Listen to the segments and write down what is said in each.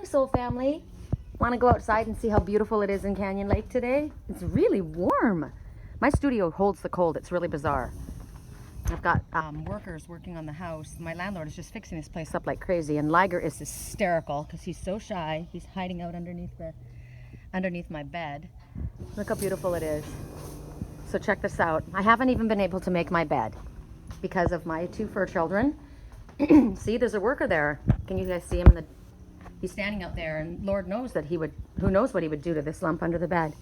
morning, soul family. Want to go outside and see how beautiful it is in Canyon Lake today? It's really warm. My studio holds the cold. It's really bizarre. I've got workers working on the house. My landlord is just fixing this place up like crazy, and Liger is hysterical because he's so shy. He's hiding out underneath my bed. Look how beautiful it is. So check this out. I haven't even been able to make my bed because of my two fur children. See, there's a worker there. Can you guys see him? He's standing out there, and Lord knows that who knows what he would do to this lump under the bed.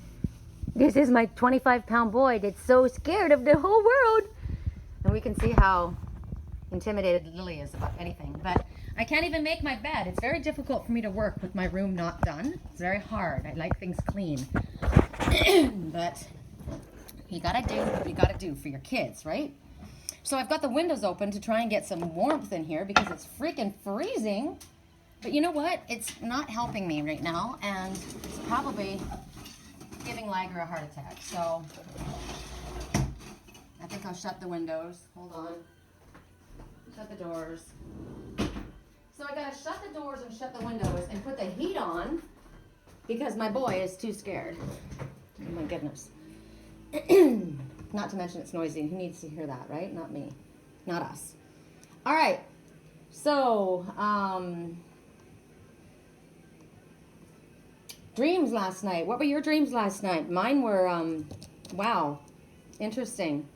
This is my 25-pound boy that's so scared of the whole world. And we can see how intimidated Lily is about anything. But I can't even make my bed. It's very difficult for me to work with my room not done. It's very hard. I like things clean. But you gotta do for your kids, right? So I've got the windows open to try and get some warmth in here because it's freaking freezing. But you know what? It's not helping me right now, and it's probably giving Liger a heart attack. So I think I'll shut the windows. Hold on. Shut the doors. So I gotta shut the doors and shut the windows and put the heat on because my boy is too scared. Oh my goodness. Not to mention it's noisy. Who needs to hear that, right? Not me. Not us. All right. So, dreams last night. What were your dreams last night? Mine were, wow, interesting.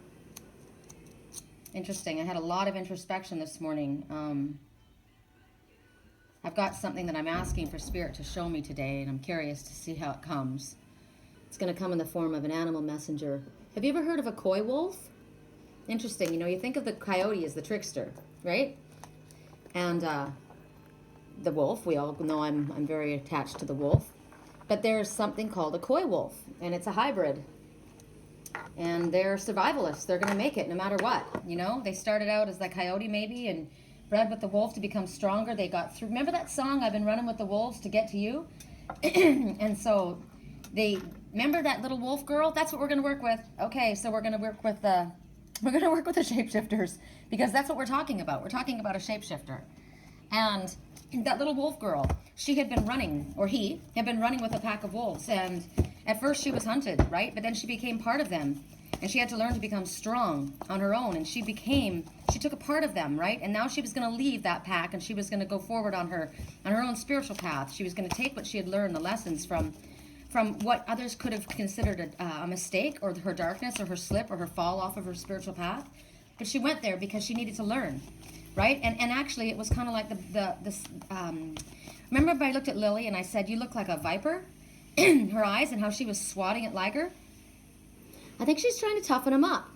Interesting. I had a lot of introspection this morning. I've got something that I'm asking for Spirit to show me today, and I'm curious to see how it comes. It's going to come in the form of an animal messenger. Have you ever heard of a coy wolf? Interesting. You know, you think of the coyote as the trickster, right? And the wolf, we all know I'm very attached to the wolf. But there's something called a coy wolf, and it's a hybrid. And they're survivalists. They're going to make it no matter what. You know, they started out as the coyote maybe and bred with the wolf to become stronger. They got through. Remember that song, I've been running with the wolves to get to you? And so remember that little wolf girl? That's what we're going to work with. Okay, so we're going to work with the shapeshifters because that's what we're talking about. We're talking about a shapeshifter. And that little wolf girl, she had been running, or he had been running with a pack of wolves, and at first she was hunted, right? But then she became part of them, and she had to learn to become strong on her own, and she took a part of them, right? And now she was going to leave that pack, and she was going to go forward on her own spiritual path. She was going to take what she had learned, the lessons from what others could have considered a mistake, or her darkness, or her slip, or her fall off of her spiritual path. But she went there because she needed to learn. Right? And actually, it was kind of like remember I looked at Lily and I said, you look like a viper in her eyes, and how she was swatting at Liger? I think she's trying to toughen him up.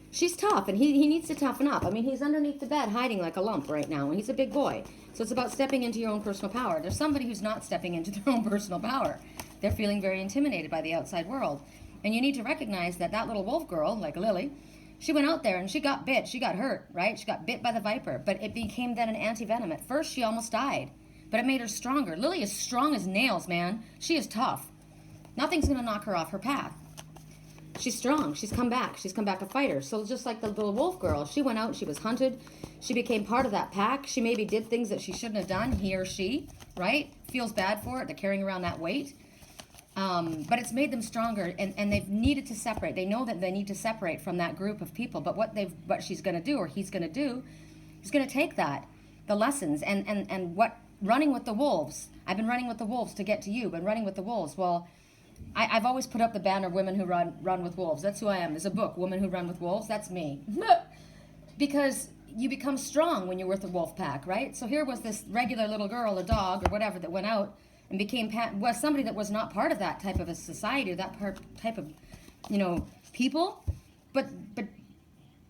She's tough, and he needs to toughen up. I mean, he's underneath the bed hiding like a lump right now, and he's a big boy. So it's about stepping into your own personal power. There's somebody who's not stepping into their own personal power. They're feeling very intimidated by the outside world. And you need to recognize that little wolf girl, like Lily, she went out there and she got bit. She got hurt, right? She got bit by the viper, but it became then an anti-venom. At first, she almost died, but it made her stronger. Lily is strong as nails, man. She is tough. Nothing's going to knock her off her path. She's strong. She's come back. She's come back a fighter. So just like the little wolf girl, she went out and she was hunted. She became part of that pack. She maybe did things that she shouldn't have done, he or she, right? Feels bad for it. They're carrying around that weight. But it's made them stronger, and they've needed to separate. They know that they need to separate from that group of people. But what she's going to do, or he's going to do, is going to take the lessons, and what running with the wolves. I've been running with the wolves to get to you, but running with the wolves. Well, I've always put up the banner, women who run with wolves. That's who I am. There's a book, Women Who Run with Wolves. That's me. Because you become strong when you're with the wolf pack, right? So here was this regular little girl, a dog, or whatever, that went out and was somebody that was not part of that type of a society, or that type of, people, but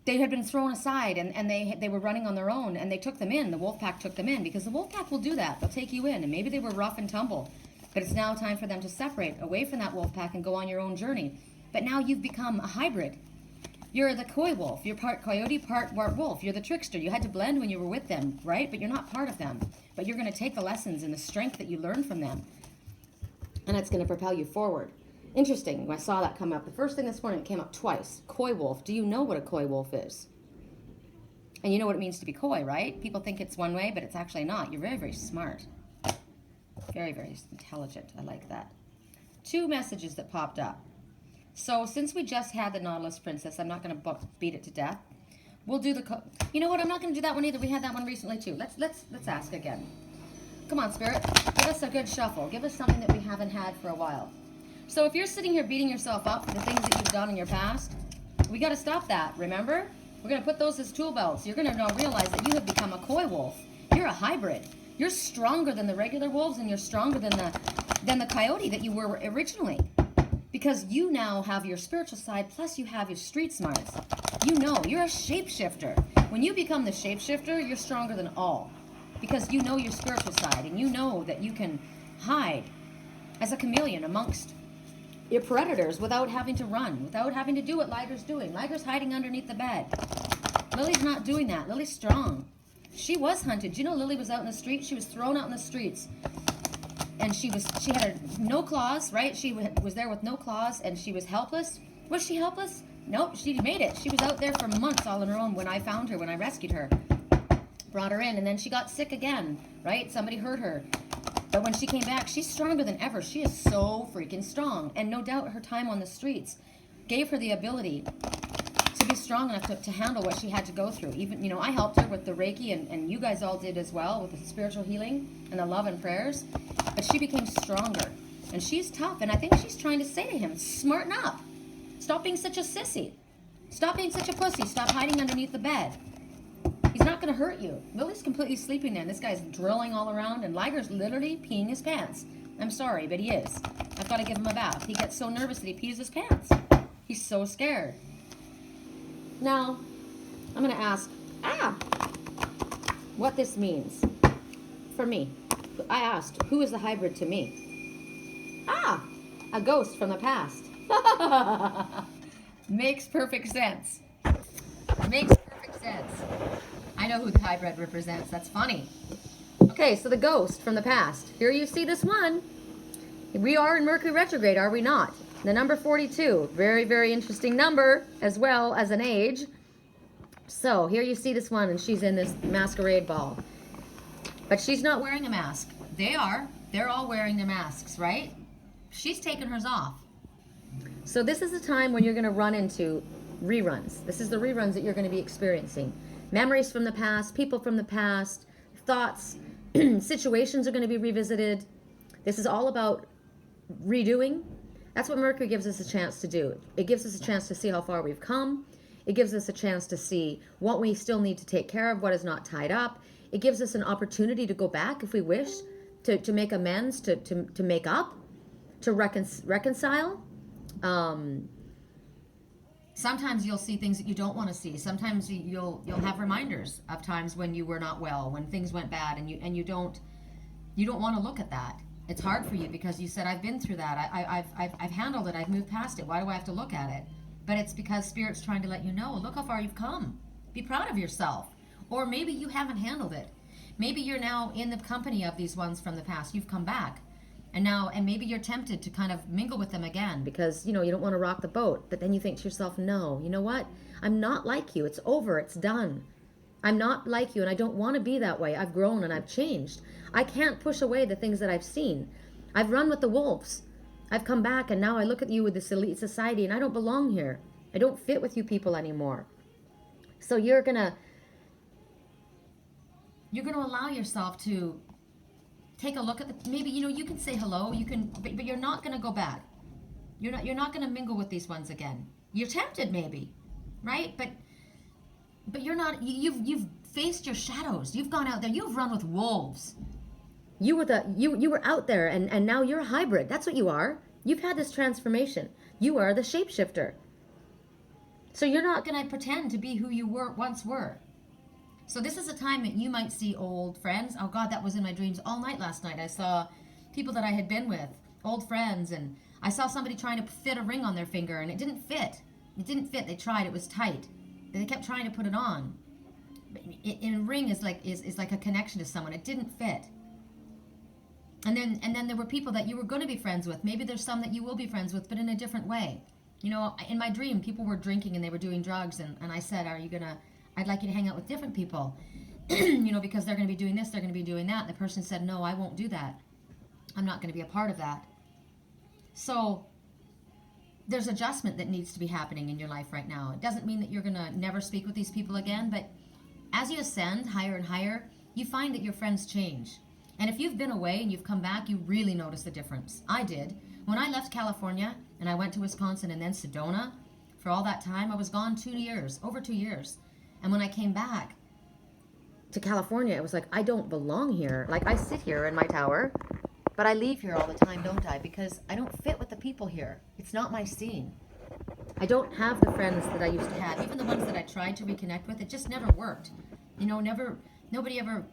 they had been thrown aside, and they were running on their own, and they took them in. The wolf pack took them in, because the wolf pack will do that. They'll take you in, and maybe they were rough and tumble, but it's now time for them to separate away from that wolf pack and go on your own journey. But now you've become a hybrid. You're the coy wolf. You're part coyote, part wolf. You're the trickster. You had to blend when you were with them, right? But you're not part of them. But you're going to take the lessons and the strength that you learned from them, and it's going to propel you forward. Interesting. I saw that come up. The first thing this morning, it came up twice. Coy wolf. Do you know what a coy wolf is? And you know what it means to be coy, right? People think it's one way, but it's actually not. You're very, very smart. Very, very intelligent. I like that. 2 messages that popped up. So since we just had the Nautilus Princess, I'm not going to beat it to death. We'll do the... You know what? I'm not going to do that one either. We had that one recently too. Let's ask again. Come on, Spirit. Give us a good shuffle. Give us something that we haven't had for a while. So if you're sitting here beating yourself up for the things that you've done in your past, we got to stop that, remember? We're going to put those as tool belts. You're going to now realize that you have become a coy wolf. You're a hybrid. You're stronger than the regular wolves, and you're stronger than the coyote that you were originally. Because you now have your spiritual side, plus you have your street smarts. You know, you're a shapeshifter. When you become the shapeshifter, you're stronger than all. Because you know your spiritual side, and you know that you can hide as a chameleon amongst your predators without having to run, without having to do what Liger's doing. Liger's hiding underneath the bed. Lily's not doing that. Lily's strong. She was hunted. You know, Lily was out in the streets. She was thrown out in the streets. And she had no claws, right? She was there with no claws, and she was helpless. Was she helpless? Nope, she made it. She was out there for months all on her own when I found her, when I rescued her. Brought her in, and then she got sick again, right? Somebody hurt her. But when she came back, she's stronger than ever. She is so freaking strong. And no doubt her time on the streets gave her the ability to be strong enough to handle what she had to go through. Even, you know, I helped her with the Reiki, and you guys all did as well with the spiritual healing and the love and prayers. But she became stronger. And she's tough. And I think she's trying to say to him, smarten up. Stop being such a sissy. Stop being such a pussy. Stop hiding underneath the bed. He's not going to hurt you. Lily's completely sleeping there. And this guy's drilling all around. And Liger's literally peeing his pants. I'm sorry, but he is. I've got to give him a bath. He gets so nervous that he pees his pants. He's so scared. Now, I'm going to ask, what this means for me. I asked, who is the hybrid to me? A ghost from the past. Makes perfect sense. Makes perfect sense. I know who the hybrid represents. That's funny. Okay, so the ghost from the past. Here you see this one. We are in Mercury retrograde, are we not? The number 42. Very, very interesting number, as well as an age. So here you see this one, and she's in this masquerade ball. But she's not wearing a mask. They are. They're all wearing their masks, right? She's taken hers off. So this is the time when you're going to run into reruns. This is the reruns that you're going to be experiencing. Memories from the past, people from the past, thoughts, situations are going to be revisited. This is all about redoing. That's what Mercury gives us a chance to do. It gives us a chance to see how far we've come. It gives us a chance to see what we still need to take care of, what is not tied up. It gives us an opportunity to go back if we wish, to make amends, to make up, to reconcile. Sometimes you'll see things that you don't want to see. Sometimes you'll have reminders of times when you were not well, when things went bad, and you don't want to look at that. It's hard for you because you said, I've been through that. I've handled it. I've moved past it. Why do I have to look at it? But it's because Spirit's trying to let you know, look how far you've come. Be proud of yourself. Or maybe you haven't handled it. Maybe you're now in the company of these ones from the past. You've come back. And maybe you're tempted to kind of mingle with them again because, you don't want to rock the boat. But then you think to yourself, no, you know what? I'm not like you. It's over. It's done. I'm not like you, and I don't want to be that way. I've grown and I've changed. I can't push away the things that I've seen. I've run with the wolves. I've come back, and now I look at you with this elite society, and I don't belong here. I don't fit with you people anymore. So you're gonna allow yourself to take a look at maybe you can say hello, but you're not gonna go back. You're not gonna mingle with these ones again. You're tempted maybe, right? But you're not. You've faced your shadows. You've gone out there. You've run with wolves. You were out there, and now you're a hybrid. That's what you are. You've had this transformation. You are the shapeshifter. So you're not going to pretend to be who you once were. So this is a time that you might see old friends. Oh God, that was in my dreams all night last night. I saw people that I had been with, old friends, and I saw somebody trying to fit a ring on their finger, and it didn't fit. It didn't fit. They tried. It was tight. They kept trying to put it on. A ring is like a connection to someone. It didn't fit. And then there were people that you were going to be friends with. Maybe there's some that you will be friends with, but in a different way. In my dream, people were drinking and they were doing drugs, and I said, I'd like you to hang out with different people, because they're going to be doing this, they're going to be doing that. And the person said, no, I won't do that. I'm not going to be a part of that. So there's adjustment that needs to be happening in your life right now. It doesn't mean that you're going to never speak with these people again, but as you ascend higher and higher, you find that your friends change. And if you've been away and you've come back, you really notice the difference. I did. When I left California and I went to Wisconsin and then Sedona, for all that time, I was gone 2 years, over 2 years. And when I came back to California, it was like, I don't belong here. Like, I sit here in my tower, but I leave here all the time, don't I? Because I don't fit with the people here. It's not my scene. I don't have the friends that I used to have. Even the ones that I tried to reconnect with, it just never worked. You know, nobody ever,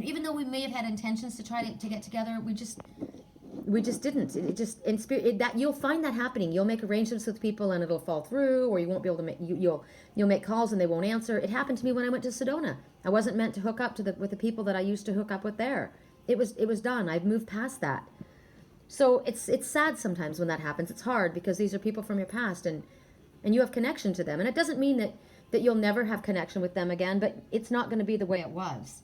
even though we may have had intentions to try to get together, we just didn't. It just, in spirit, that you'll find that happening. You'll make arrangements with people and it'll fall through, or you won't be able to make, you'll make calls and they won't answer. It happened to me when I went to Sedona. I wasn't meant to hook up with the people that I used to hook up with there. It was done. I've moved past that. So it's sad sometimes when that happens. It's hard because these are people from your past and you have connection to them. And it doesn't mean that you'll never have connection with them again, but it's not going to be the way it was.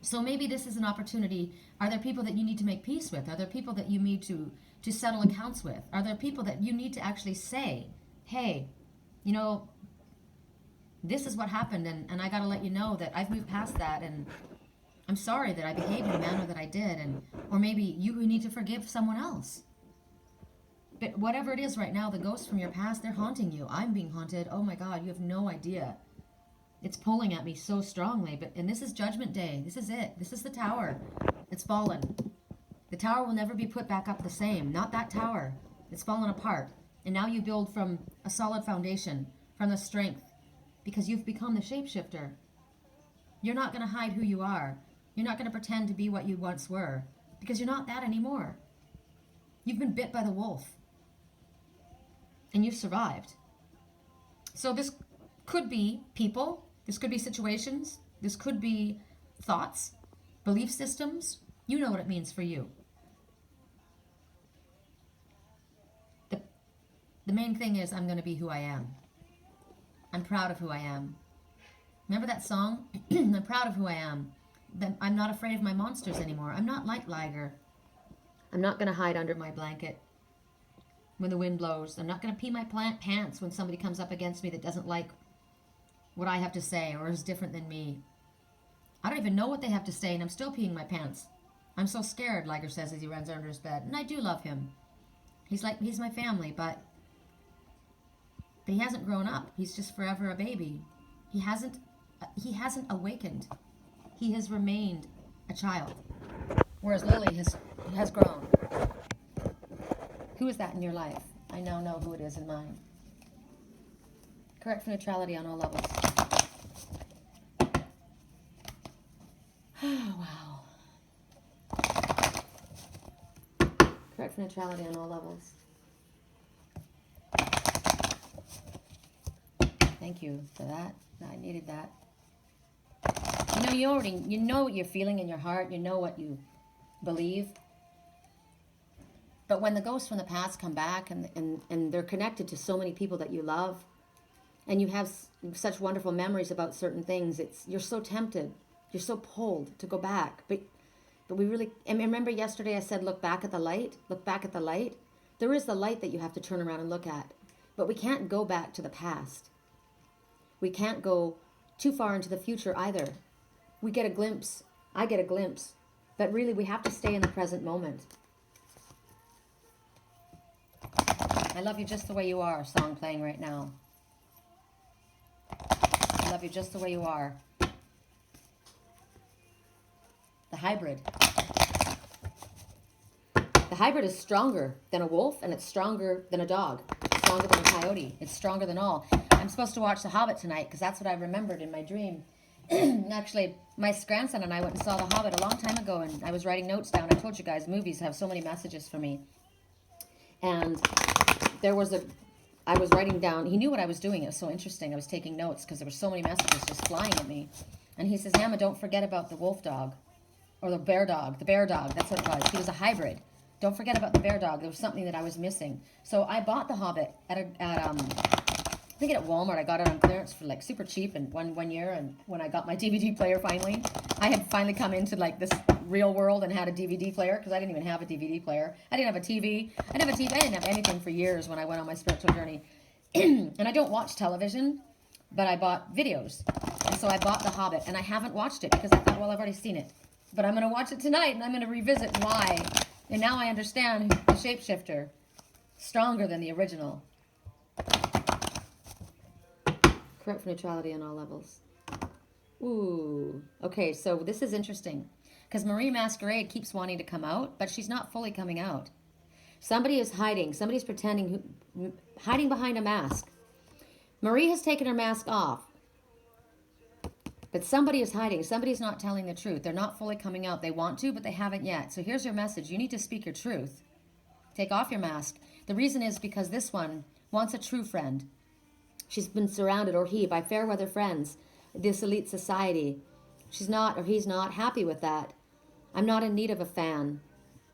So maybe this is an opportunity. Are there people that you need to make peace with? Are there people that you need to settle accounts with? Are there people that you need to actually say, hey, you know, this is what happened and I got to let you know that I've moved past that and I'm sorry that I behaved in the manner that I did, or maybe you need to forgive someone else. But whatever it is right now, the ghosts from your past, they're haunting you. I'm being haunted. Oh my God, you have no idea. It's pulling at me so strongly. And this is Judgment Day. This is it. This is the tower. It's fallen. The tower will never be put back up the same. Not that tower. It's fallen apart. And now you build from a solid foundation, from the strength, because you've become the shapeshifter. You're not going to hide who you are. You're not going to pretend to be what you once were, because you're not that anymore. You've been bit by the wolf, and you've survived. So this could be people, this could be situations, this could be thoughts, belief systems. You know what it means for you. The main thing is I'm going to be who I am. I'm proud of who I am. Remember that song? I'm proud of who I am. I'm not afraid of my monsters anymore. I'm not like Liger. I'm not going to hide under my blanket when the wind blows. I'm not going to pee my pants when somebody comes up against me that doesn't like what I have to say or is different than me. I don't even know what they have to say and I'm still peeing my pants. I'm so scared, Liger says as he runs under his bed. And I do love him. He's my family, but he hasn't grown up. He's just forever a baby. He hasn't awakened. He has remained a child, whereas Lily has grown. Who is that in your life? I now know who it is in mine. Correct for neutrality on all levels. Oh, wow. Correct for neutrality on all levels. Thank you for that. I needed that. You know what you're feeling in your heart. You know what you believe. But when the ghosts from the past come back and they're connected to so many people that you love, and you have such wonderful memories about certain things, you're so tempted, you're so pulled to go back. But we really, and remember yesterday I said, look back at the light. Look back at the light. There is the light that you have to turn around and look at. But we can't go back to the past. We can't go too far into the future either. We get a glimpse. I get a glimpse. But really, we have to stay in the present moment. I love you just the way you are, song playing right now. I love you just the way you are. The hybrid. The hybrid is stronger than a wolf, and it's stronger than a dog. It's stronger than a coyote. It's stronger than all. I'm supposed to watch The Hobbit tonight because that's what I remembered in my dream. Actually, my grandson and I went and saw The Hobbit a long time ago, and I was writing notes down. I told you guys, movies have so many messages for me. And I was writing down, he knew what I was doing. It was so interesting. I was taking notes because there were so many messages just flying at me. And he says, Emma, don't forget about the wolf dog. Or the bear dog. The bear dog, that's what it was. He was a hybrid. Don't forget about the bear dog. There was something that I was missing. So I bought The Hobbit I think at Walmart. I got it on clearance for like super cheap in one year. And when I got my DVD player finally, I had finally come into like this real world and had a DVD player, because I didn't even have a DVD player. I didn't have a TV. I didn't have a TV. I didn't have anything for years when I went on my spiritual journey. And I don't watch television, but I bought videos. And so I bought The Hobbit, and I haven't watched it because I thought, well, I've already seen it. But I'm going to watch it tonight, and I'm going to revisit why. And now I understand the shapeshifter. Stronger than the original. Correct for neutrality on all levels. Ooh. Okay, so this is interesting. Because Marie Masquerade keeps wanting to come out, but she's not fully coming out. Somebody is hiding. Somebody's pretending, hiding behind a mask. Marie has taken her mask off. But somebody is hiding. Somebody's not telling the truth. They're not fully coming out. They want to, but they haven't yet. So here's your message. You need to speak your truth. Take off your mask. The reason is because this one wants a true friend. She's been surrounded, or he, by fair weather friends. This elite society. She's not, or he's not, happy with that. I'm not in need of a fan.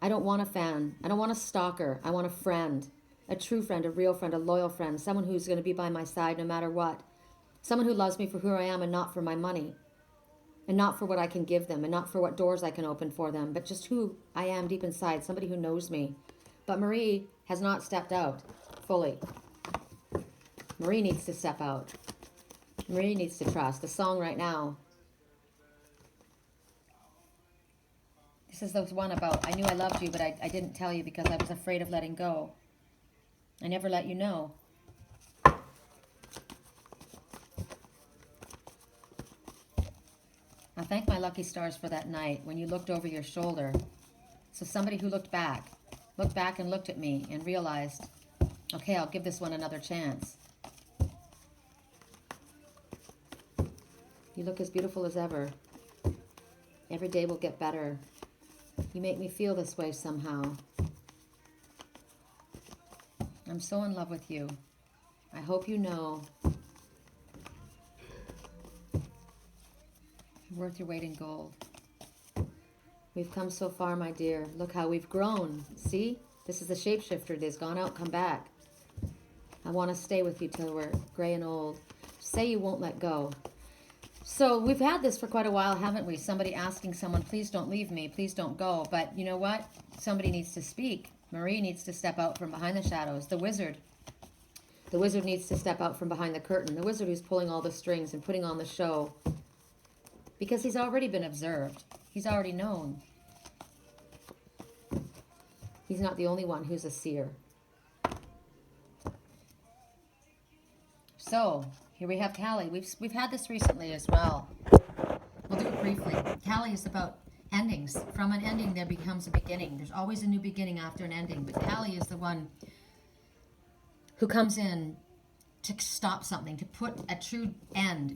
I don't want a fan. I don't want a stalker. I want a friend. A true friend, a real friend, a loyal friend. Someone who's going to be by my side no matter what. Someone who loves me for who I am and not for my money. And not for what I can give them. And not for what doors I can open for them. But just who I am deep inside. Somebody who knows me. But Marie has not stepped out fully. Marie needs to step out. Marie needs to trust. The song right now. This is the one about, I knew I loved you, but I didn't tell you because I was afraid of letting go. I never let you know. I thank my lucky stars for that night when you looked over your shoulder. So somebody who looked back and looked at me and realized, okay, I'll give this one another chance. You look as beautiful as ever. Every day will get better. You make me feel this way somehow. I'm so in love with you. I hope you know. You're worth your weight in gold. We've come so far, my dear. Look how we've grown. See? This is the shapeshifter. They've gone out, come back. I want to stay with you till we're gray and old. Say you won't let go. So we've had this for quite a while, haven't we? Somebody asking someone, please don't leave me, please don't go. But you know what? Somebody needs to speak. Marie needs to step out from behind the shadows. The wizard. The wizard needs to step out from behind the curtain. The wizard who's pulling all the strings and putting on the show. Because he's already been observed. He's already known. He's not the only one who's a seer. So, here we have Callie. We've had this recently as well. We'll do it briefly. Callie is about endings. From an ending, there becomes a beginning. There's always a new beginning after an ending. But Callie is the one who comes in to stop something, to put a true end.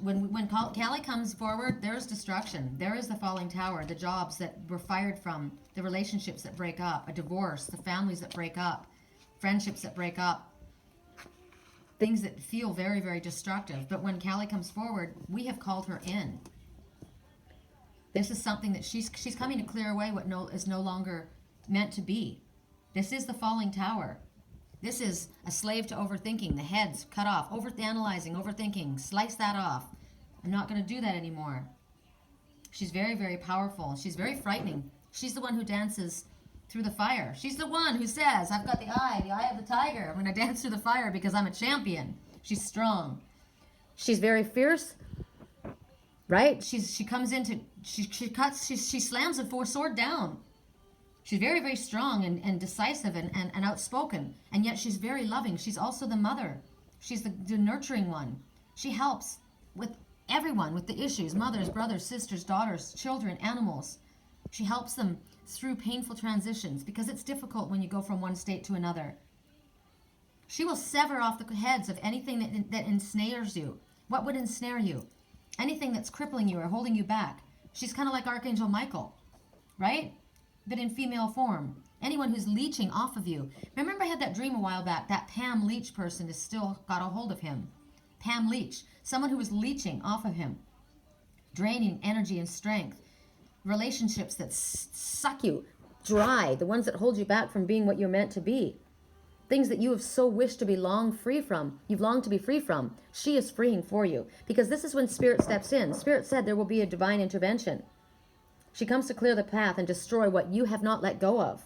When Callie comes forward, there's destruction. There is the falling tower, the jobs that were fired from, the relationships that break up, a divorce, the families that break up, friendships that break up. Things that feel very, very destructive. But when Callie comes forward, we have called her in. This is something that she's coming to clear away what is no longer meant to be. This is the falling tower. This is a slave to overthinking. The head's cut off. Overanalyzing, overthinking. Slice that off. I'm not going to do that anymore. She's very, very powerful. She's very frightening. She's the one who dances through the fire. She's the one who says, I've got the eye of the tiger. I'm going to dance through the fire because I'm a champion. She's strong. She's very fierce, right? She comes into, she slams a sword down. She's very, very strong and decisive and outspoken. And yet she's very loving. She's also the mother. She's the nurturing one. She helps with everyone, with the issues, mothers, brothers, sisters, daughters, children, animals. She helps them through painful transitions because it's difficult when you go from one state to another. She will sever off the heads of anything that ensnares you. What would ensnare you? Anything that's crippling you or holding you back. She's kind of like Archangel Michael, right? But in female form. Anyone who's leeching off of you. Remember I had that dream a while back. That Pam Leach person has still got a hold of him. Pam Leach. Someone who was leeching off of him. Draining energy and strength. Relationships that suck you dry. The ones that hold you back from being what you're meant to be. Things that you have so wished to be free from. You've longed to be free from. She is freeing for you. Because this is when Spirit steps in. Spirit said there will be a divine intervention. She comes to clear the path and destroy what you have not let go of.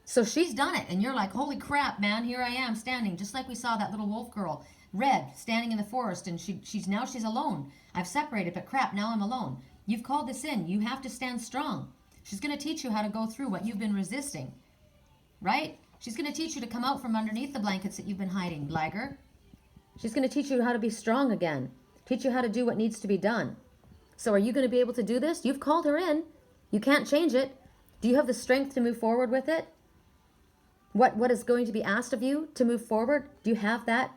So she's done it, and you're like, holy crap, man, here I am standing, just like we saw that little wolf girl, Red, standing in the forest, and she's alone. I've separated, but crap, now I'm alone. You've called this in. You have to stand strong. She's going to teach you how to go through what you've been resisting, right? She's going to teach you to come out from underneath the blankets that you've been hiding, Liger. She's going to teach you how to be strong again, teach you how to do what needs to be done. So are you going to be able to do this? You've called her in. You can't change it. Do you have the strength to move forward with it? What is going to be asked of you to move forward? Do you have that?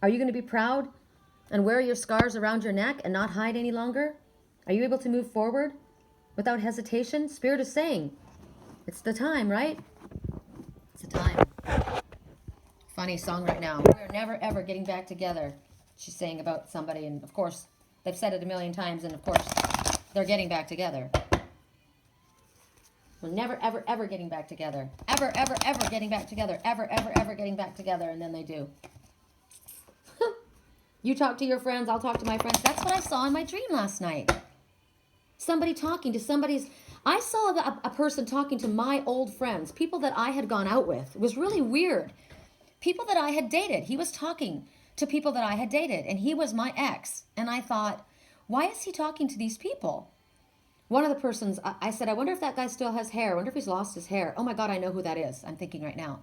Are you going to be proud and wear your scars around your neck and not hide any longer? Are you able to move forward without hesitation? Spirit is saying, it's the time, right? It's the time. Funny song right now. We're never, ever getting back together. She's saying about somebody, and of course, they've said it a million times, and of course, they're getting back together. We're never, ever, ever getting back together. Ever, ever, ever getting back together. Ever, ever, ever getting back together, and then they do. You talk to your friends, I'll talk to my friends. That's what I saw in my dream last night. Somebody talking to somebody's... I saw a person talking to my old friends, people that I had gone out with. It was really weird. People that I had dated. He was talking to people that I had dated, and he was my ex. And I thought, why is he talking to these people? One of the persons, I said, I wonder if that guy still has hair. I wonder if he's lost his hair. Oh my God, I know who that is. I'm thinking right now.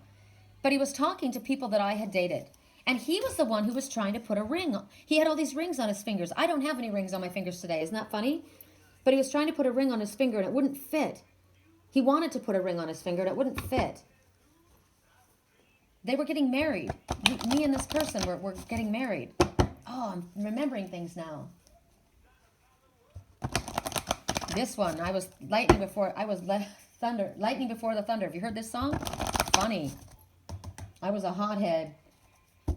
But he was talking to people that I had dated. And he was the one who was trying to put a ring on. He had all these rings on his fingers. I don't have any rings on my fingers today. Isn't that funny? But he was trying to put a ring on his finger and it wouldn't fit. He wanted to put a ring on his finger and it wouldn't fit. They were getting married. Me and this person were getting married. Oh, I'm remembering things now. This one, I was lightning before the thunder. Have you heard this song? Funny. I was a hothead,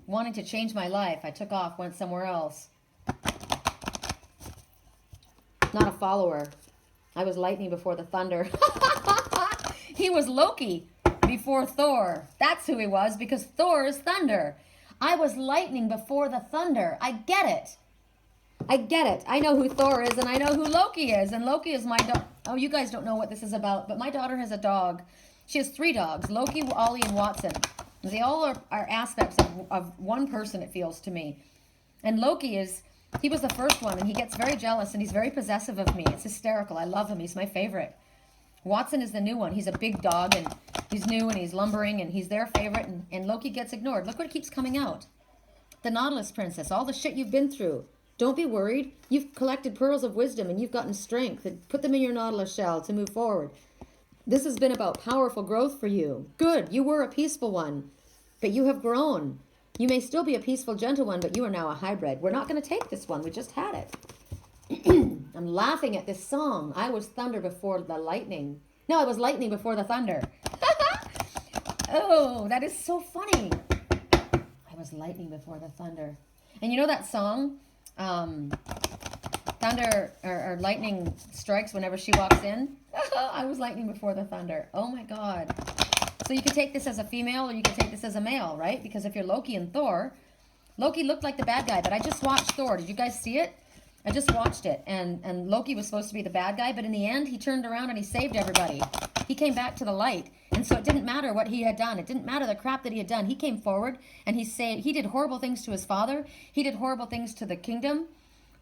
wanting to change my life. I took off, went somewhere else. Not a follower. I was lightning before the thunder. He was Loki before Thor. That's who he was, because Thor is thunder. I was lightning before the thunder. I get it. I get it. I know who Thor is, and I know who Loki is. And Loki is my dog. Oh, you guys don't know what this is about, but my daughter has a dog. She has 3 dogs, Loki, Ollie, and Watson. They all are aspects of one person, it feels to me. And Loki he was the first one, and he gets very jealous, and he's very possessive of me. It's hysterical. I love him. He's my favorite. Watson is the new one. He's a big dog, and he's new, and he's lumbering, and he's their favorite, and Loki gets ignored. Look what keeps coming out. The Nautilus Princess, all the shit you've been through. Don't be worried. You've collected pearls of wisdom, and you've gotten strength, and put them in your Nautilus shell to move forward. This has been about powerful growth for you. Good. You were a peaceful one, but you have grown. You may still be a peaceful, gentle one, but you are now a hybrid. We're not going to take this one. We just had it. I'm laughing at this song. I was thunder before the lightning. No, I was lightning before the thunder. Oh, that is so funny. I was lightning before the thunder. And you know that song? Thunder or lightning strikes whenever she walks in. I was lightning before the thunder. Oh my God. So you could take this as a female or you could take this as a male, right? Because if you're Loki and Thor, Loki looked like the bad guy, but I just watched Thor. Did you guys see it? I just watched it. And Loki was supposed to be the bad guy, but in the end, he turned around and he saved everybody. He came back to the light. And so it didn't matter what he had done. It didn't matter the crap that he had done. He came forward and he did horrible things to his father. He did horrible things to the kingdom,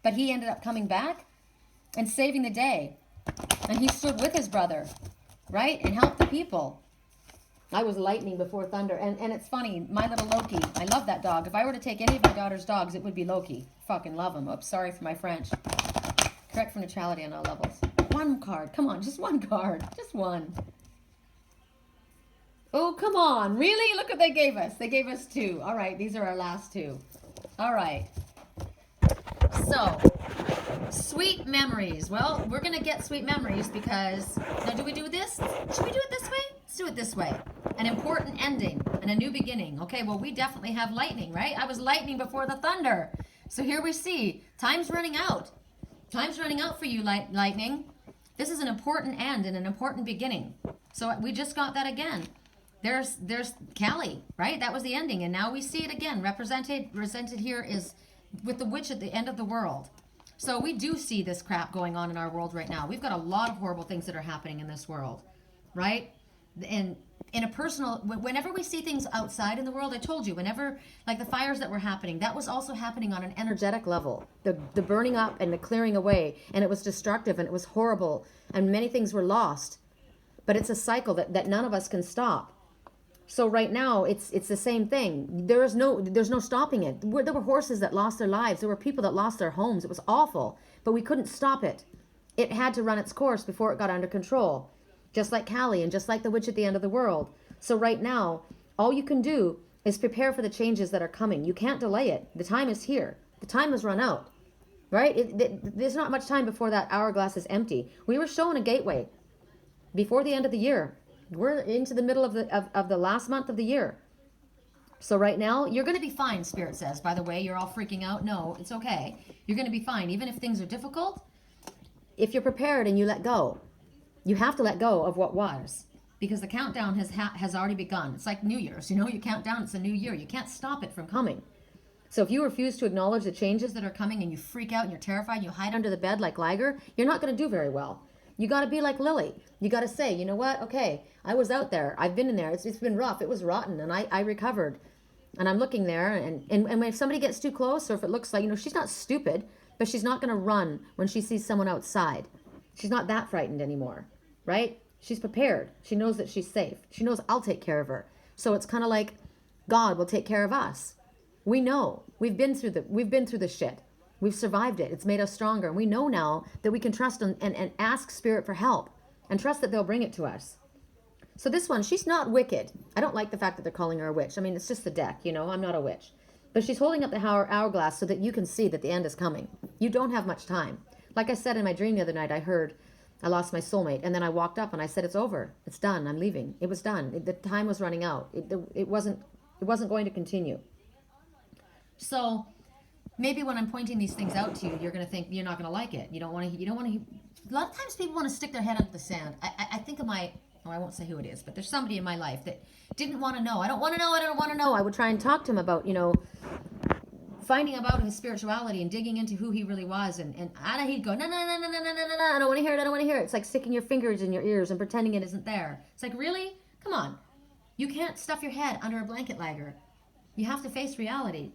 but he ended up coming back and saving the day. And he stood with his brother, right? And helped the people. I was lightning before thunder. And it's funny, my little Loki, I love that dog. If I were to take any of my daughter's dogs, it would be Loki. Fucking love him. Oops, sorry for my French. Correct for neutrality on all levels. 1 card. Come on, just 1 card. Just 1. Oh, come on. Really? Look what they gave us. They gave us 2. All right, these are our last 2. All right. So, sweet memories. Well, we're going to get sweet memories because... Now, do we do this? Should we do it this way? Let's do it this way. An important ending and a new beginning. Okay, well, we definitely have lightning, right? I was lightning before the thunder. So here we see. Time's running out. Time's running out for you, lightning. This is an important end and an important beginning. So we just got that again. There's Callie, right? That was the ending. And now we see it again. Represented here is with the witch at the end of the world. So we do see this crap going on in our world right now. We've got a lot of horrible things that are happening in this world, right? And in a personal, whenever we see things outside in the world, I told you, whenever, like the fires that were happening, that was also happening on an energetic level. The burning up and the clearing away, and it was destructive and it was horrible, and many things were lost. But it's a cycle that none of us can stop. So right now, it's the same thing. There's no stopping it. There were horses that lost their lives. There were people that lost their homes. It was awful, but we couldn't stop it. It had to run its course before it got under control, just like Callie and just like the witch at the end of the world. So right now, all you can do is prepare for the changes that are coming. You can't delay it. The time is here. The time has run out, right? There's not much time before that hourglass is empty. We were shown a gateway before the end of the year. We're into the middle of the last month of the year. So right now, you're going to be fine, Spirit says. By the way, you're all freaking out. No, it's okay. You're going to be fine. Even if things are difficult, if you're prepared and you let go, you have to let go of what was. Because the countdown has already begun. It's like New Year's. You know, you count down, it's a new year. You can't stop it from coming. So if you refuse to acknowledge the changes that are coming and you freak out and you're terrified and you hide under the bed like Liger, you're not going to do very well. You got to be like Lily. You got to say, you know what? Okay, I was out there. I've been in there. It's been rough. It was rotten, and I recovered. And I'm looking there, and when somebody gets too close, or if it looks like, you know, she's not stupid, but she's not going to run when she sees someone outside. She's not that frightened anymore, right? She's prepared. She knows that she's safe. She knows I'll take care of her. So it's kind of like God will take care of us. We know. We've been through the shit. We've survived it. It's made us stronger. And we know now that we can trust and ask Spirit for help and trust that they'll bring it to us. So this one, she's not wicked. I don't like the fact that they're calling her a witch. I mean, it's just the deck, you know, I'm not a witch. But she's holding up the hourglass so that you can see that the end is coming. You don't have much time. Like I said in my dream the other night, I lost my soulmate. And then I walked up and I said, it's over. It's done. I'm leaving. It was done. The time was running out. It wasn't going to continue. So maybe when I'm pointing these things out to you, you're going to think you're not going to like it. You don't want to. A lot of times people want to stick their head under the sand. I think of I won't say who it is, but there's somebody in my life that didn't want to know. I don't want to know. I don't want to know. I would try and talk to him about, you know, finding about his spirituality and digging into who he really was. And he'd go, no, I don't want to hear it. I don't want to hear it. It's like sticking your fingers in your ears and pretending it isn't there. It's like, really? Come on. You can't stuff your head under a blanket, Liger. You have to face reality.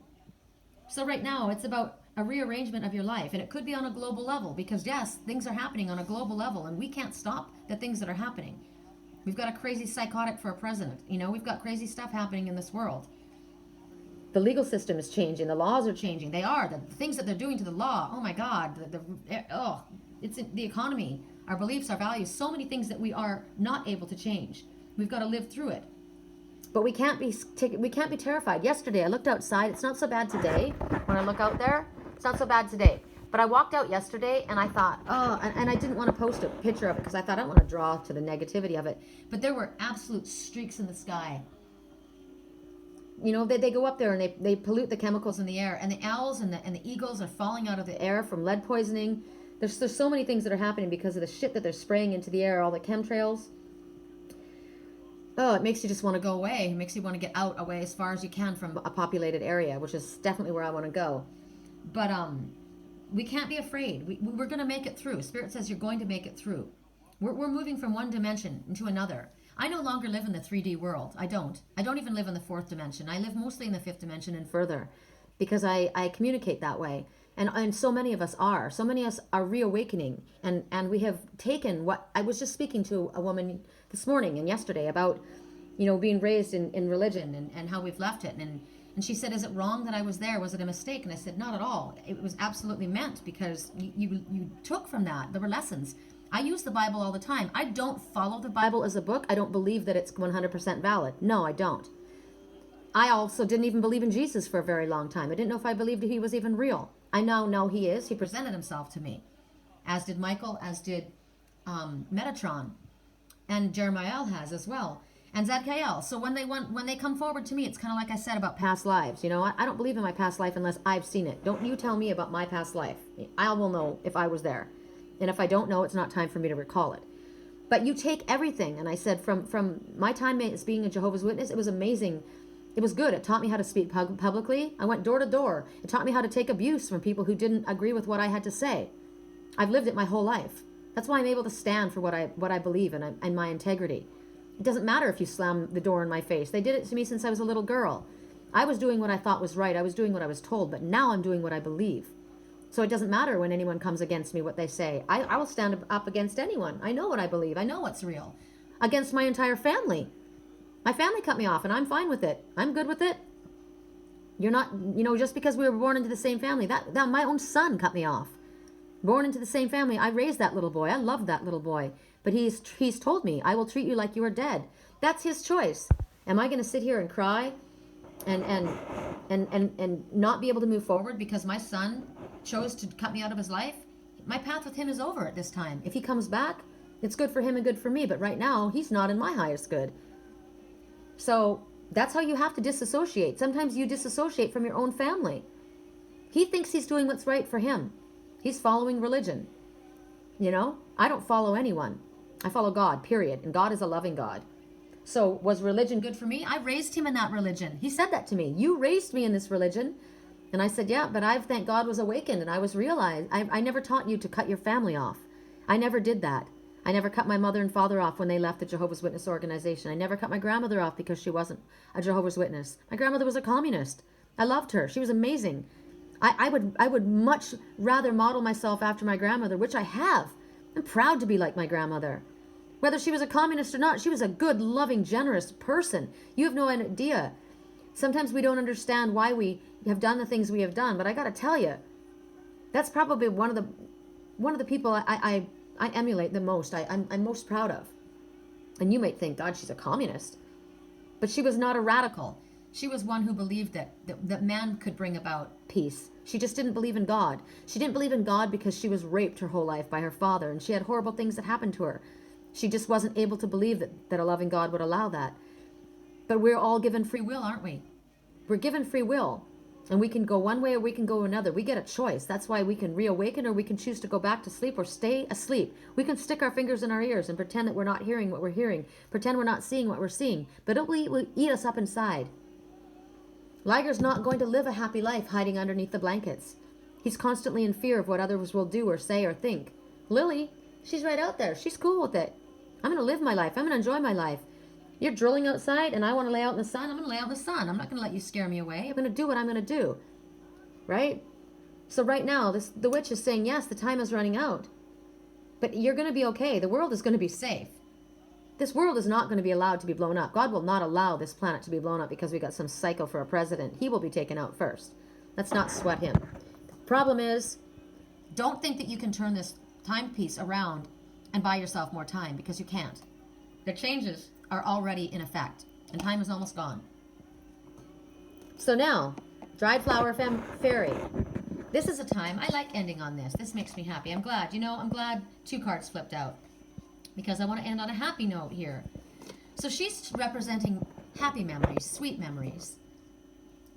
So right now, it's about a rearrangement of your life. And it could be on a global level because, yes, things are happening on a global level. And we can't stop the things that are happening. We've got a crazy psychotic for a president. You know, we've got crazy stuff happening in this world. The legal system is changing. The laws are changing. They are. The things that they're doing to the law. Oh, my God. It's the economy, our beliefs, our values. So many things that we are not able to change. We've got to live through it. But we can't be terrified. Yesterday, I looked outside. It's not so bad today. When I look out there, it's not so bad today. But I walked out yesterday, and I thought, and I didn't want to post a picture of it because I thought I don't want to draw to the negativity of it. But there were absolute streaks in the sky. You know, they go up there and they pollute the chemicals in the air, and the owls and the eagles are falling out of the air from lead poisoning. There's so many things that are happening because of the shit that they're spraying into the air, all the chemtrails. Oh, it makes you just want to go away. It makes you want to get away as far as you can from a populated area, which is definitely where I want to go. But we can't be afraid. We're going to make it through. Spirit says you're going to make it through. We're moving from one dimension into another. I no longer live in the 3D world. I don't even live in the 4th dimension. I live mostly in the 5th dimension and further because I communicate that way. And so many of us are. So many of us are reawakening. And we have taken what... I was just speaking to a woman this morning and yesterday about, you know, being raised in religion and how we've left it. And she said, is it wrong that I was there? Was it a mistake? And I said, not at all. It was absolutely meant because you took from that. There were lessons. I use the Bible all the time. I don't follow the Bible as a book. I don't believe that it's 100% valid. No, I don't. I also didn't even believe in Jesus for a very long time. I didn't know if I believed he was even real. I now know he is. He presented himself to me, as did Michael, as did Metatron, and Jeremiah has as well, and Zadkiel. So when they come forward to me, it's kind of like I said about past lives. You know, I don't believe in my past life unless I've seen it. Don't you tell me about my past life. I will know if I was there. And if I don't know, it's not time for me to recall it. But you take everything. And I said from my time as being a Jehovah's Witness, it was amazing It was good. It taught me how to speak publicly. I went door to door. It taught me how to take abuse from people who didn't agree with what I had to say. I've lived it my whole life. That's why I'm able to stand for what I believe in and my integrity. It doesn't matter if you slam the door in my face. They did it to me since I was a little girl. I was doing what I thought was right. I was doing what I was told, but now I'm doing what I believe. So it doesn't matter when anyone comes against me, what they say. I will stand up against anyone. I know what I believe. I know what's real. Against my entire family. My family cut me off, and I'm fine with it. I'm good with it. You're not, just because we were born into the same family. That my own son cut me off. Born into the same family. I raised that little boy. I loved that little boy. But he's told me, I will treat you like you are dead. That's his choice. Am I going to sit here and cry and not be able to move forward because my son chose to cut me out of his life? My path with him is over at this time. If he comes back, it's good for him and good for me. But right now, he's not in my highest good. So that's how you have to disassociate. Sometimes you disassociate from your own family. He thinks he's doing what's right for him. He's following religion. I don't follow anyone. I follow God, period. And God is a loving God. So was religion good for me? I raised him in that religion. He said that to me. You raised me in this religion. And I said, yeah, but thank God was awakened. And I was realized, I never taught you to cut your family off. I never did that. I never cut my mother and father off when they left the Jehovah's Witness organization. I never cut my grandmother off because she wasn't a Jehovah's Witness. My grandmother was a communist. I loved her. She was amazing. I would much rather model myself after my grandmother, which I have. I'm proud to be like my grandmother. Whether she was a communist or not, she was a good, loving, generous person. You have no idea. Sometimes we don't understand why we have done the things we have done, but I got to tell you, that's probably one of the people I emulate the most. I'm most proud of. And you might think, God, she's a communist, but she was not a radical. She was one who believed that man could bring about peace. She just didn't believe in God. She didn't believe in God because she was raped her whole life by her father, and she had horrible things that happened to her. She just wasn't able to believe that a loving God would allow that. But we're all given free will, aren't we? We're given free will, and we can go one way or we can go another. We get a choice. That's why we can reawaken or we can choose to go back to sleep or stay asleep. We can stick our fingers in our ears and pretend that we're not hearing what we're hearing, pretend we're not seeing what we're seeing, but it will eat us up inside. Liger's not going to live a happy life hiding underneath the blankets. He's constantly in fear of what others will do or say or think. Lily, she's right out there. She's cool with it. I'm going to live my life. I'm going to enjoy my life. You're drilling outside and I want to lay out in the sun. I'm going to lay out in the sun. I'm not going to let you scare me away. I'm going to do what I'm going to do. Right? So right now, the witch is saying, yes, the time is running out. But you're going to be okay. The world is going to be safe. This world is not going to be allowed to be blown up. God will not allow this planet to be blown up because we got some psycho for a president. He will be taken out first. Let's not sweat him. The problem is, don't think that you can turn this timepiece around and buy yourself more time, because you can't. The changes are already in effect, and time is almost gone. So now, dried flower fairy. This is a time, I like ending on this. This makes me happy. I'm glad. I'm glad 2 cards flipped out, because I want to end on a happy note here. So she's representing happy memories, sweet memories.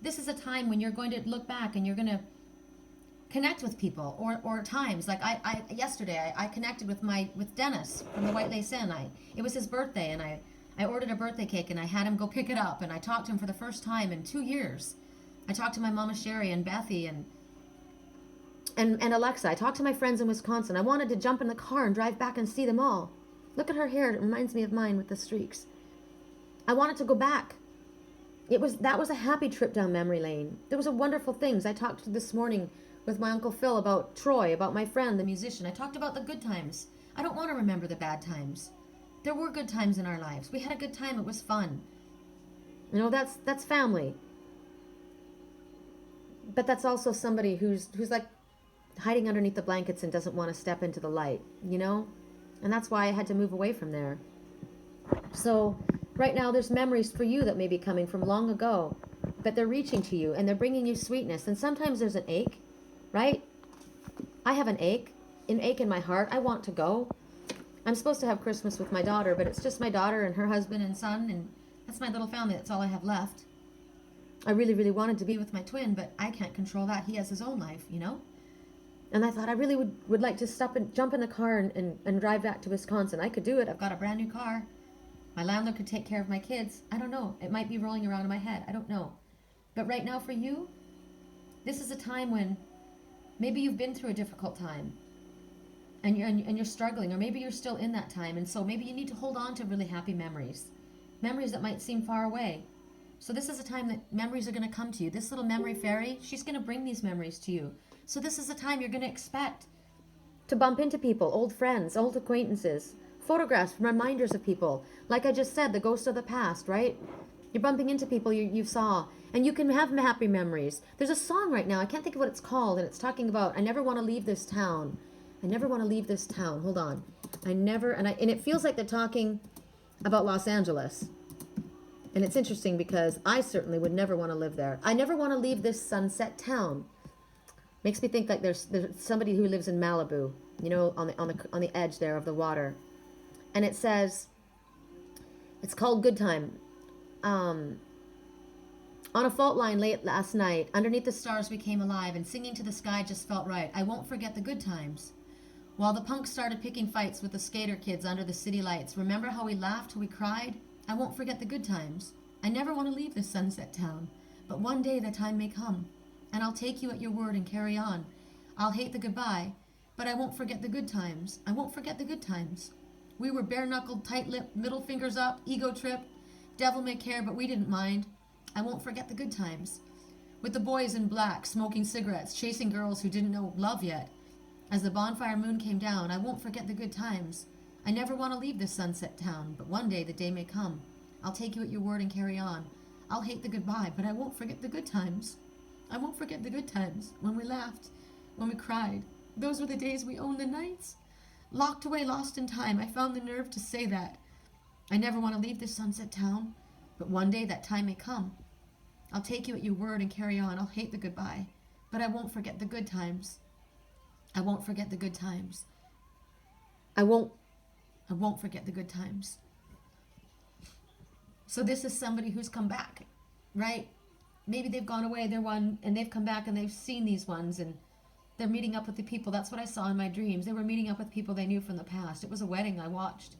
This is a time when you're going to look back and you're going to connect with people, or times like yesterday I connected with Dennis from the White Lace Inn. It was his birthday, and I ordered a birthday cake and I had him go pick it up, and I talked to him for the first time in 2 years. I talked to my mama Sherri and Bethy and Alexa. I talked to my friends in Wisconsin. I wanted to jump in the car and drive back and see them all. Look at her hair. It reminds me of mine with the streaks. I wanted to go back. That was a happy trip down memory lane. There was a wonderful things. I talked this morning with my Uncle Phil about Troy, about my friend, the musician. I talked about the good times. I don't want to remember the bad times. There were good times in our lives. We had a good time. It was fun. That's family. But that's also somebody who's like hiding underneath the blankets and doesn't want to step into the light, And that's why I had to move away from there. So right now there's memories for you that may be coming from long ago, but they're reaching to you and they're bringing you sweetness. And sometimes there's an ache, right? I have an ache in my heart. I want to go. I'm supposed to have Christmas with my daughter, but it's just my daughter and her husband and son, and that's my little family. That's all I have left. I really, really wanted to be with my twin, but I can't control that. He has his own life, And I thought I really would like to stop and jump in the car and drive back to Wisconsin. I could do it. I've got a brand new car. My landlord could take care of my kids. I don't know. It might be rolling around in my head. I don't know. But right now for you, this is a time when maybe you've been through a difficult time and you're struggling, or maybe you're still in that time. And so maybe you need to hold on to really happy memories, memories that might seem far away. So this is a time that memories are going to come to you. This little memory fairy, she's going to bring these memories to you. So this is a time you're going to expect to bump into people, old friends, old acquaintances, photographs, reminders of people. Like I just said, the ghost of the past, right? You're bumping into people you saw, and you can have happy memories. There's a song right now, I can't think of what it's called, and it's talking about, I never want to leave this town. I never want to leave this town. Hold on. And it feels like they're talking about Los Angeles. And it's interesting because I certainly would never want to live there. I never want to leave this sunset town. Makes me think like there's somebody who lives in Malibu, you know, on the edge there of the water. And it says, it's called Good Time. On a fault line late last night, underneath the stars we came alive, and singing to the sky just felt right. I won't forget the good times. While the punks started picking fights with the skater kids under the city lights, remember how we laughed, how we cried? I won't forget the good times. I never want to leave this sunset town, but one day the time may come, and I'll take you at your word and carry on. I'll hate the goodbye, but I won't forget the good times. I won't forget the good times. We were bare-knuckled, tight-lipped, middle fingers up, ego trip. Devil may care, but we didn't mind. I won't forget the good times. With the boys in black, smoking cigarettes, chasing girls who didn't know love yet. As the bonfire moon came down, I won't forget the good times. I never want to leave this sunset town, but one day the day may come. I'll take you at your word and carry on. I'll hate the goodbye, but I won't forget the good times. I won't forget the good times, when we laughed, when we cried. Those were the days we owned the nights. Locked away, lost in time, I found the nerve to say that. I never want to leave this sunset town, but one day that time may come. I'll take you at your word and carry on. I'll hate the goodbye, but I won't forget the good times. I won't forget the good times. I won't forget the good times. So this is somebody who's come back, right? Maybe they've gone away, they're one, and they've come back and they've seen these ones, and they're meeting up with the people. That's what I saw in my dreams. They were meeting up with people they knew from the past. It was a wedding I watched.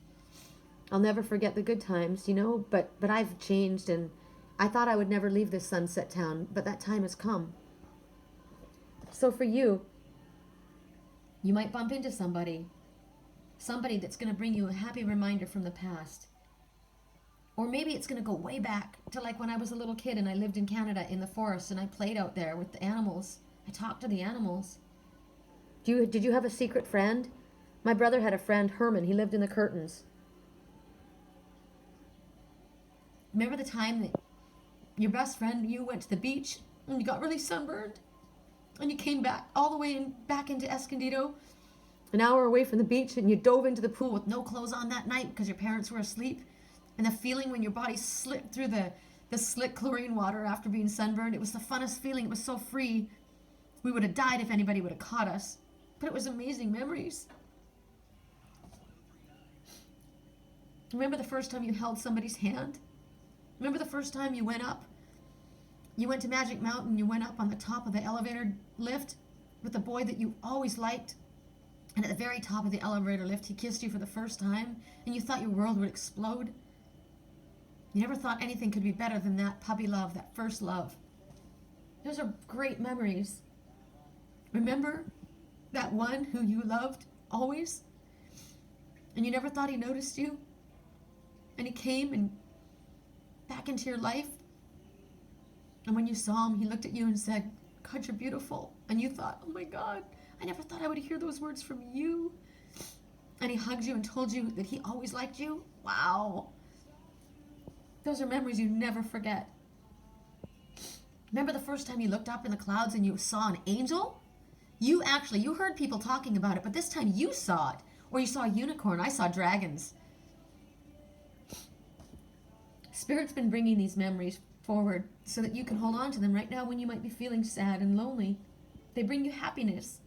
I'll never forget the good times, you know, but I've changed, and I thought I would never leave this sunset town, but that time has come. So for you, you might bump into somebody that's going to bring you a happy reminder from the past. Or maybe it's going to go way back to like when I was a little kid and I lived in Canada in the forest and I played out there with the animals. I talked to the animals. Did you have a secret friend? My brother had a friend, Herman. He lived in the curtains. Remember the time that your best friend, you went to the beach and you got really sunburned? And you came back all the way back into Escondido, an hour away from the beach, and you dove into the pool with no clothes on that night because your parents were asleep. And the feeling when your body slipped through the slick chlorine water after being sunburned, it was the funnest feeling. It was so free. We would have died if anybody would have caught us. But it was amazing memories. Remember the first time you held somebody's hand? Remember the first time you went up? You went to Magic Mountain, you went up on the top of the elevator lift with the boy that you always liked. And at the very top of the elevator lift, he kissed you for the first time, and you thought your world would explode. You never thought anything could be better than that puppy love, that first love. Those are great memories. Remember that one who you loved always? And you never thought he noticed you? And he came and back into your life? And when you saw him, he looked at you and said, God, you're beautiful. And you thought, oh my God, I never thought I would hear those words from you. And he hugged you and told you that he always liked you. Wow. Those are memories you never forget. Remember the first time you looked up in the clouds and you saw an angel? You heard people talking about it, but this time you saw it. Or you saw a unicorn. I saw dragons. Spirit's been bringing these memories forward so that you can hold on to them right now when you might be feeling sad and lonely. They bring you happiness.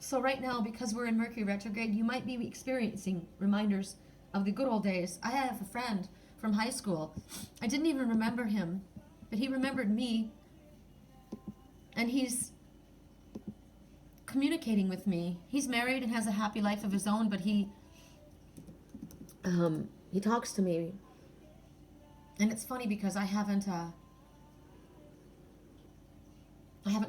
So right now, because we're in Mercury retrograde, you might be experiencing reminders of the good old days. I have a friend from high school. I didn't even remember him, but he remembered me. And he's communicating with me. He's married and has a happy life of his own, but he He talks to me. And it's funny because I haven't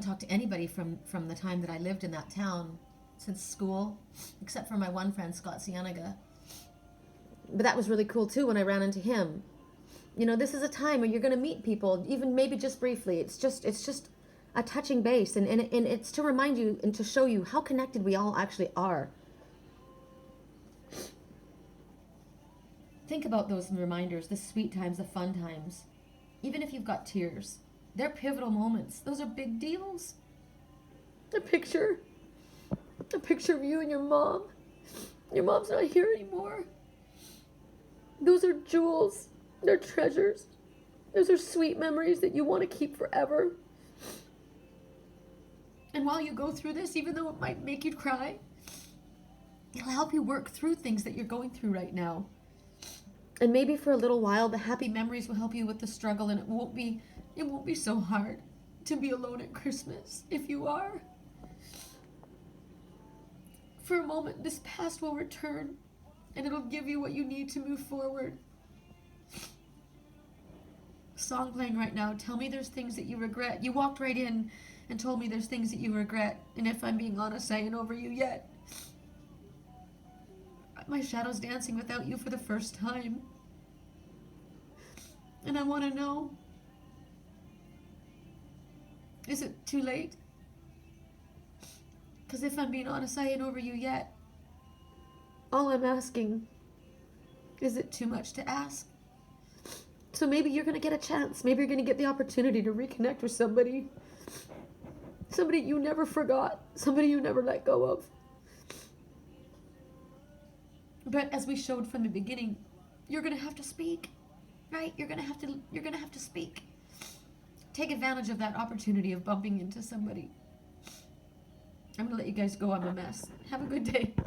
talked to anybody from the time that I lived in that town since school, except for my one friend, Scott Cienega. But that was really cool too when I ran into him. You know, this is a time where you're going to meet people, even maybe just briefly. It's just a touching base, and it's to remind you and to show you how connected we all actually are. Think about those reminders, the sweet times, the fun times. Even if you've got tears, they're pivotal moments. Those are big deals. A picture of you and your mom. Your mom's not here anymore. Those are jewels. They're treasures. Those are sweet memories that you want to keep forever. And while you go through this, even though it might make you cry, it'll help you work through things that you're going through right now. And maybe for a little while, the happy memories will help you with the struggle, and it won't be so hard to be alone at Christmas if you are. For a moment, this past will return, and it'll give you what you need to move forward. Song playing right now. Tell me there's things that you regret. You walked right in and told me there's things that you regret, and if I'm being honest, I ain't over you yet. My shadow's dancing without you for the first time. And I want to know, is it too late? Because if I'm being honest, I ain't over you yet. All I'm asking, is it too much to ask? So maybe you're going to get a chance. Maybe you're going to get the opportunity to reconnect with somebody. Somebody you never forgot. Somebody you never let go of. But as we showed from the beginning, you're going to have to speak, right? You're going to have to speak. Take advantage of that opportunity of bumping into somebody. I'm going to let you guys go. I'm a mess. Have a good day.